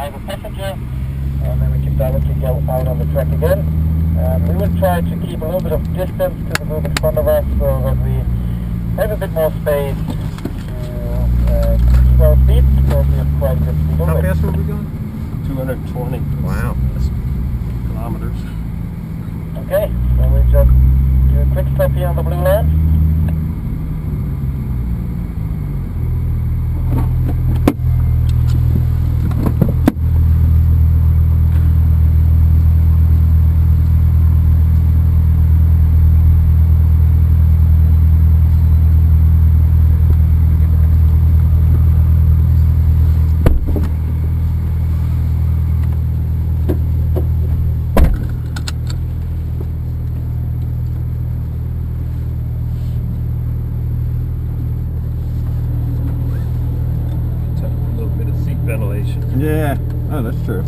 I have a passenger, and then we can directly go out on the track again. We will try to keep a little bit of distance to the group in front of us so that we have a bit more space to keep our speed, because we have quite good speed How already. fast were we going? 220. Wow. That's kilometers. Okay, so we just do a quick stop here on the blue line. Ventilation. Yeah. Oh, that's true.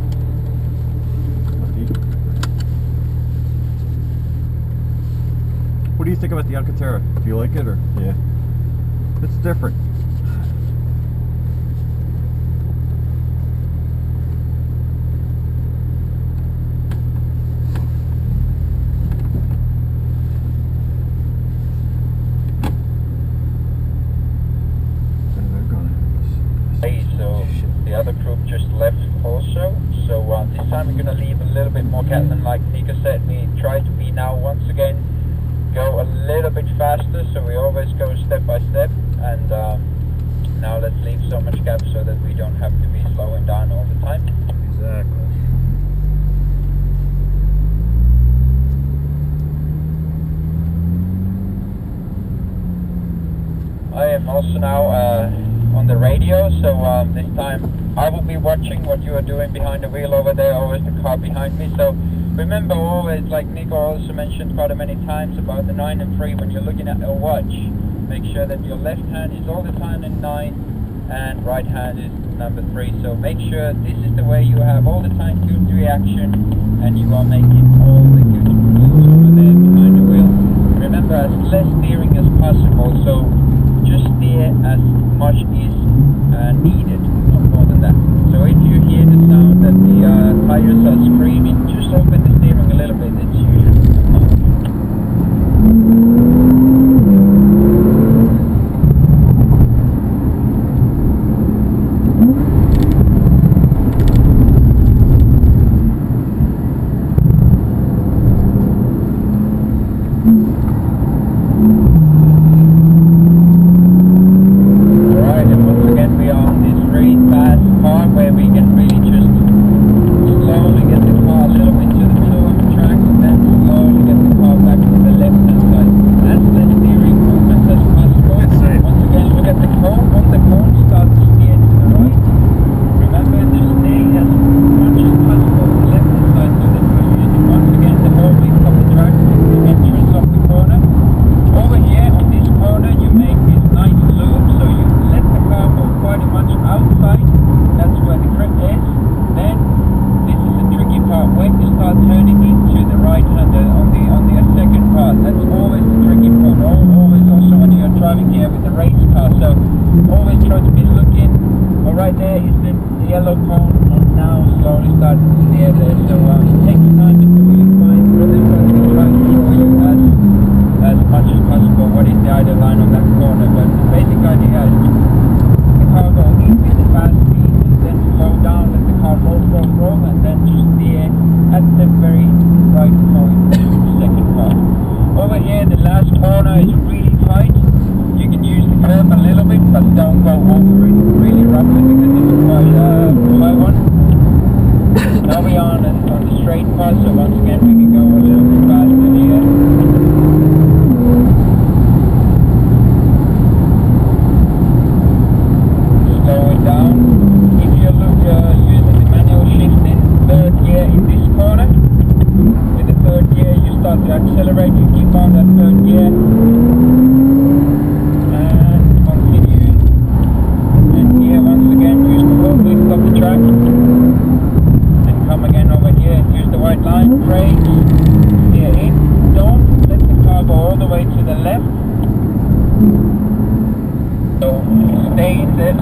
What do you think about the Alcantara? Do you like it or? Yeah. It's different. So the other group just left also, so this time we're going to leave a little bit more cattle, and like Nico said, we try to be now once again go a little bit faster, so we always go step by step, and now let's leave so much gap so that we don't have to be slowing down all the time. Exactly. I am also now on the radio, so this time I will be watching what you are doing behind the wheel over there, always the car behind me. So remember always, like Nico also mentioned quite a many times about the 9 and 3, when you're looking at a watch, make sure that your left hand is all the time in 9 and right hand is number 3. So make sure this is the way you have all the time good reaction and you are making all the good moves over there behind the wheel. Remember, as less steering as possible, so just steer as much is needed, not more than that. So if you hear the sound that the tires are screaming, just open the steering a little bit, it's usually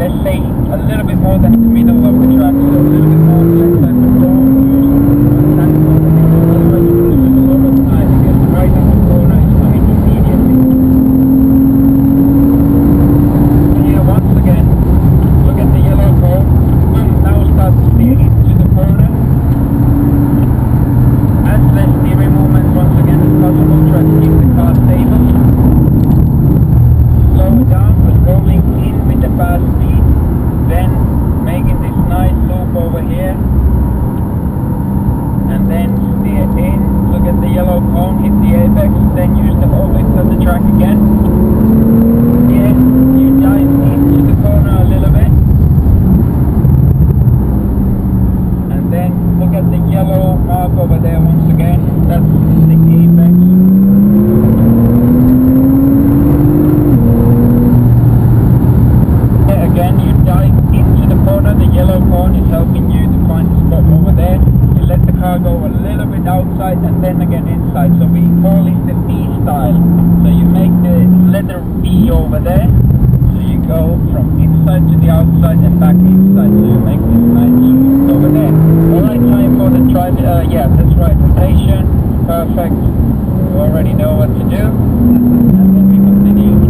let's say a little bit more than the middle of the track, so a little bit more over here. And then steer in, look at the yellow cone, hit the apex, then use the whole width of the track again. Here, you dive into the corner a little bit. And then look at the yellow mark over there once again, that's the apex. Again, you dive into the corner, the yellow cone is helping you to find the spot over there. You let the car go a little bit outside and then again inside. So we call it the V style. So you make the letter V over there. So you go from inside to the outside and back inside. So you make this nice loop over there. Alright, time for the drive. Yeah, that's right. Rotation. Perfect. You already know what to do. And then we continue.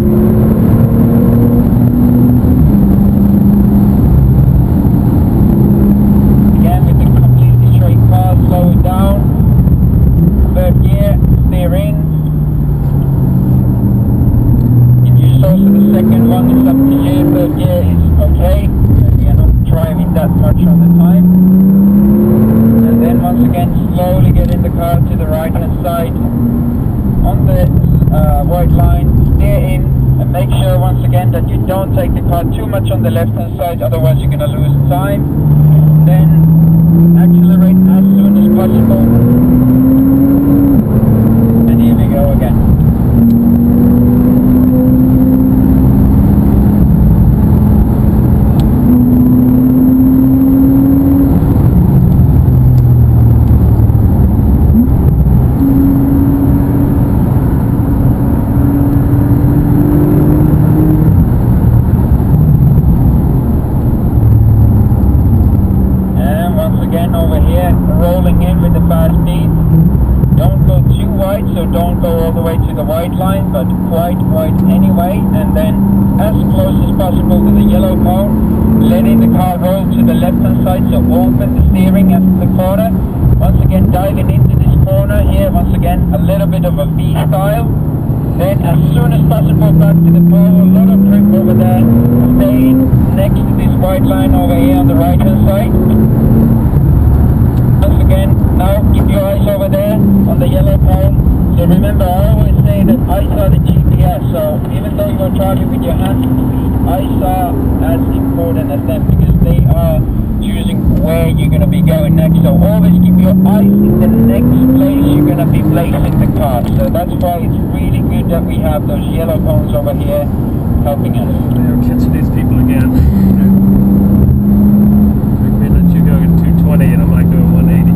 Slow it down, third gear, steer in. You use also the second one, it's up to you, third gear is okay, you're not driving that much on the time. And then once again, slowly get in the car to the right hand side, on the white line, steer in, and make sure once again that you don't take the car too much on the left hand side, otherwise you're going to lose time. Then accelerate as soon as possible, and here we go again. Over here, rolling in with the fast speed. Don't go too wide, so don't go all the way to the white line, but quite wide anyway. And then as close as possible to the yellow cone, letting the car roll to the left hand side, so open the steering at the corner. Once again, diving into this corner here, once again, a little bit of a V style. Then as soon as possible back to the pole, a lot of grip over there. Stay next to this white line over here on the right hand side. Once again, now keep your eyes over there on the yellow cone. So remember, I always say that eyes are the GPS, so even though you're driving with your hands, eyes are as important as them because they are choosing where you're going to be going next. So always keep your eyes in the next place you're going to be placing the car. So that's why it's really good that we have those yellow cones over here helping us. They're catching these people again. They let you go at 220 and I'm like doing 180.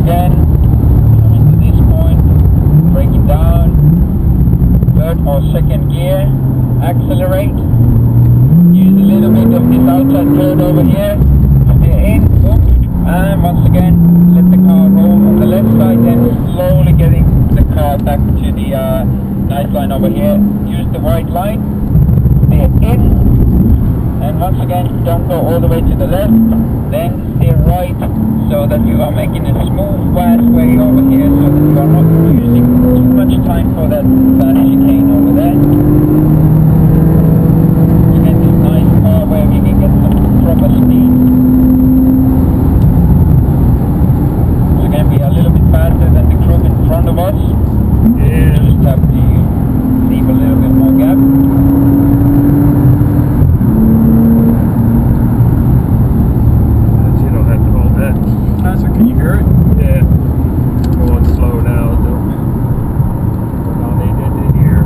Again, coming to this point, breaking down, third or second gear, accelerate, use a little bit of this outside third over here, steer in, and once again, let the car roll on the left side, then slowly getting the car back to the nice line over here, use the white line, steer in, and once again, don't go all the way to the left, then steer right, so that you are making a smooth, fast way over here, so that you are not using too much time for that fast chicane over there. You get this nice car where we can get some proper speed. So again, we are a little bit faster than the group in front of us. Yeah. Just have to leave a little bit more gap. Can you hear it? Yeah. Going slow now. Don't need it in here.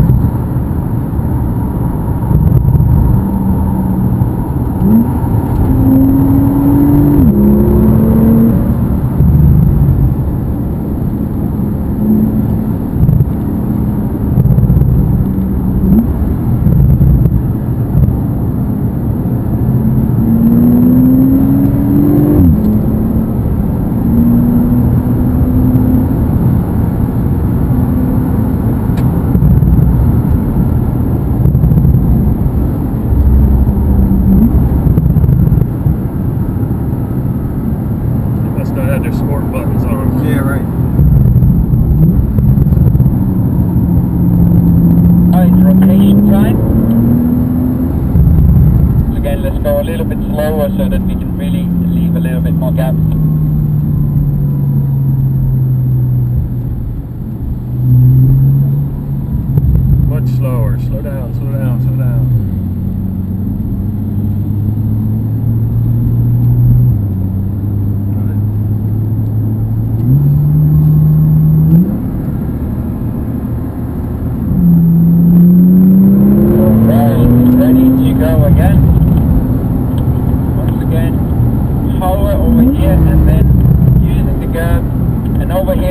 again, let's go a little bit slower so that we can really leave a little bit more gap. Much slower. Slow down, slow down, slow down.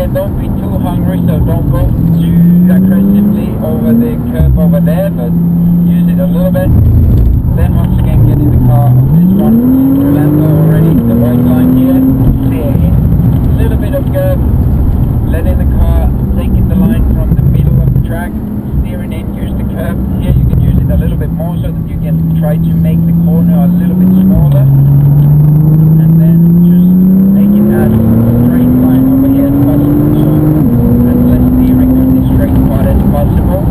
Don't be too hungry, so don't go too aggressively over the curve over there, but use it a little bit. Then once again get in the car of this one. Remember already the white line here, clear in, a little bit of curve, let in the car, taking the line from the middle of the track, steering in, use the curve. Here you can use it a little bit more so that you can try to make the corner a little bit smaller, and then just make it as straight line over here as possible. Possible.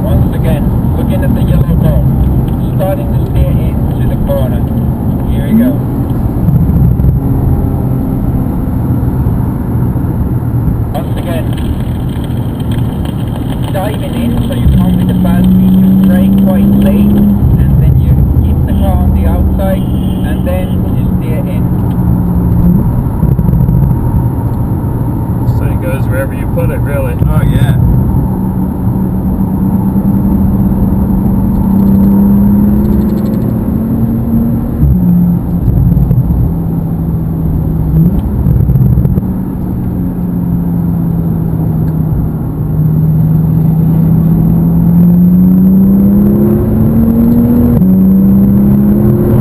Once again, looking at the yellow cone, starting to steer into the corner. Here we go. Once again, diving in, so you come with the fast speed, you brake quite late, and then you keep the car on the outside, and then you steer in. Goes wherever you put it, really. Oh, yeah.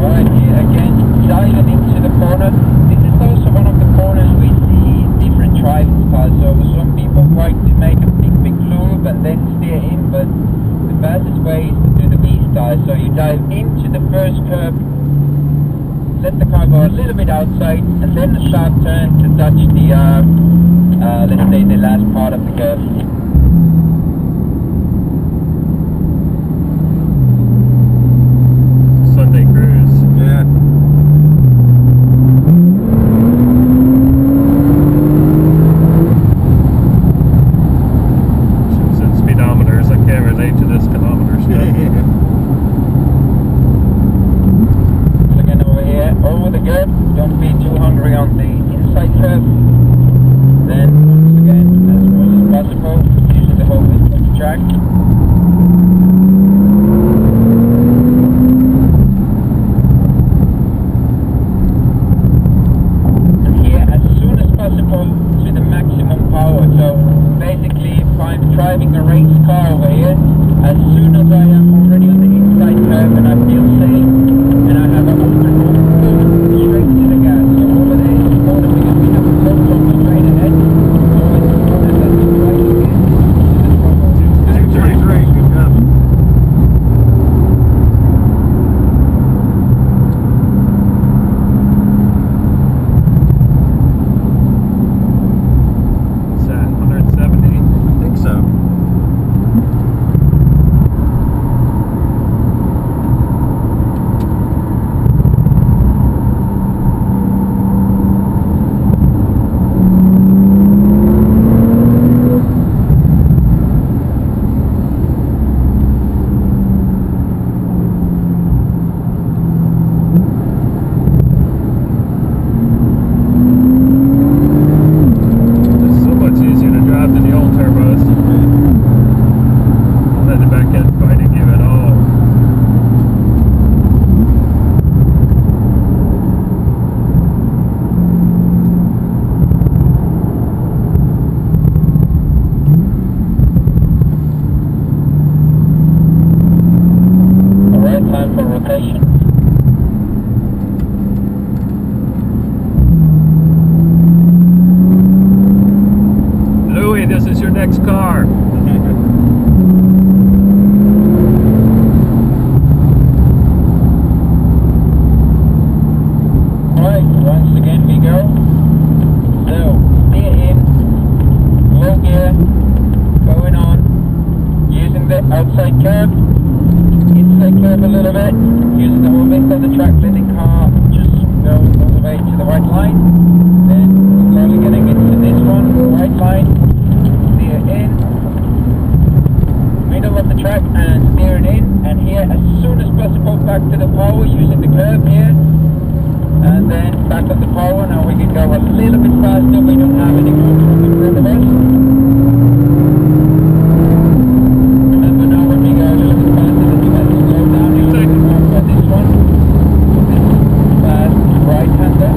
Alright, here again, diving into the corner. This is also one of the corners we see different driving. So some people like to make a big loop and then steer in, but the fastest way is to do the V-style. So you dive into the first curve, let the car go a little bit outside, and then a sharp turn to touch the, let's say the last part of the curve. Sunday cruise. Yeah. Don't be too hungry on the inside curve. Then once again, as close as possible, using the whole width of the track. And here, as soon as possible, to the maximum power. So basically, if I'm driving a race car over here, as soon as I am already on the inside curve and I feel safe, and I have an open straight to the gas. So over there is corner because we have a low top straight ahead. Always the corner that's right again. To the 233, good job. What's that, 170? I think so. outside curve, curve a little bit, using the whole width of the track, letting the car just go all the way to the right line. Then slowly getting into this one, right line, steer in, middle of the track and steering in, and here as soon as possible back to the power using the curve here, and then back on the power. Now we can go a little bit faster, we don't have any more room in front of us. Remember now when we go a little bit faster that you have to slow down a little bit more for this one, this fast right-hander.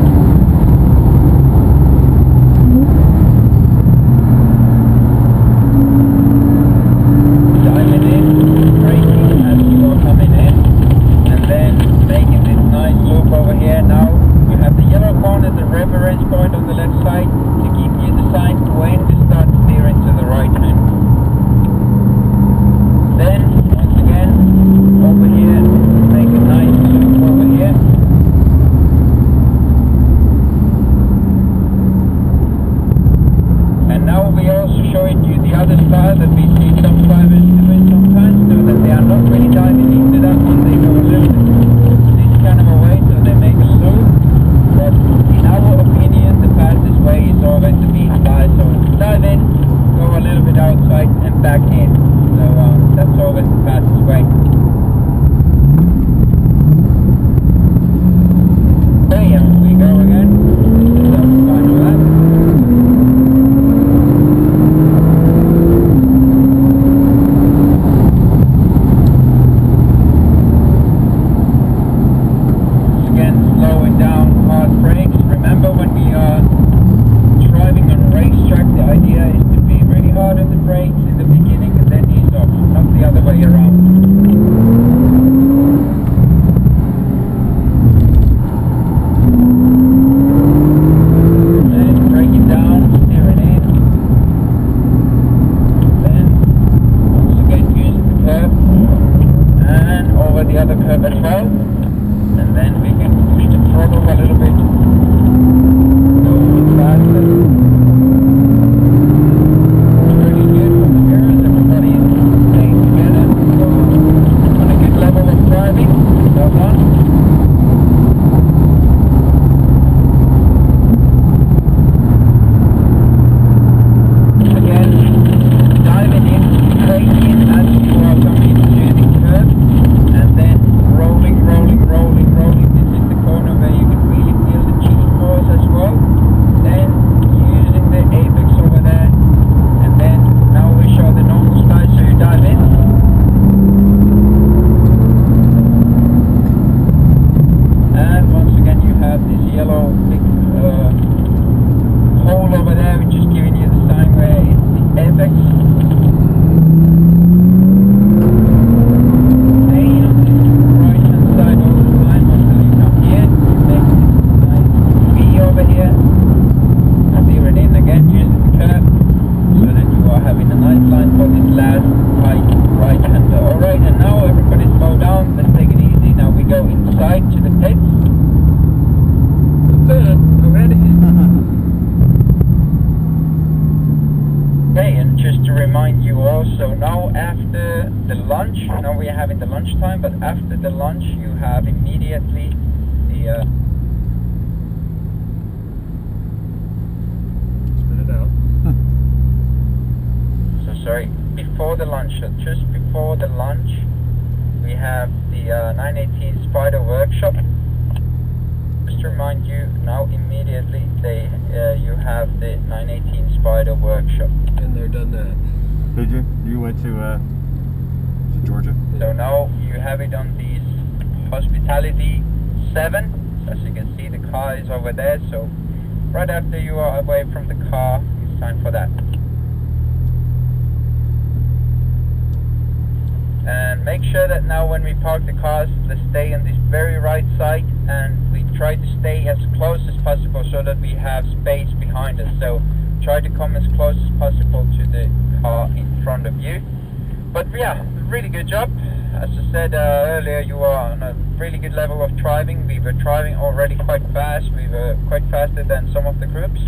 But after the lunch you have immediately the spit it out. So sorry, before the lunch, so just before the lunch we have the 918 Spider workshop. Just to remind you, now immediately you have the 918 Spider workshop. And they're done that. Did you? You went to Georgia? So now you have it on these Hospitality 7. So as you can see, the car is over there. So right after you are away from the car, it's time for that. And make sure that now when we park the cars, let's stay on this very right side, and we try to stay as close as possible so that we have space behind us. So try to come as close as possible to the car in front of you. But yeah, really good job. As I said earlier, you are on a really good level of driving. We were driving already quite fast. We were quite faster than some of the groups,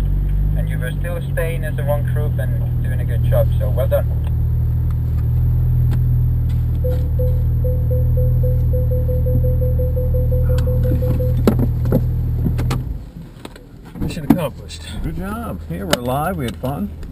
and you were still staying as a one group and doing a good job. So well done. Mission accomplished. Good job. Here, we're live. We had fun.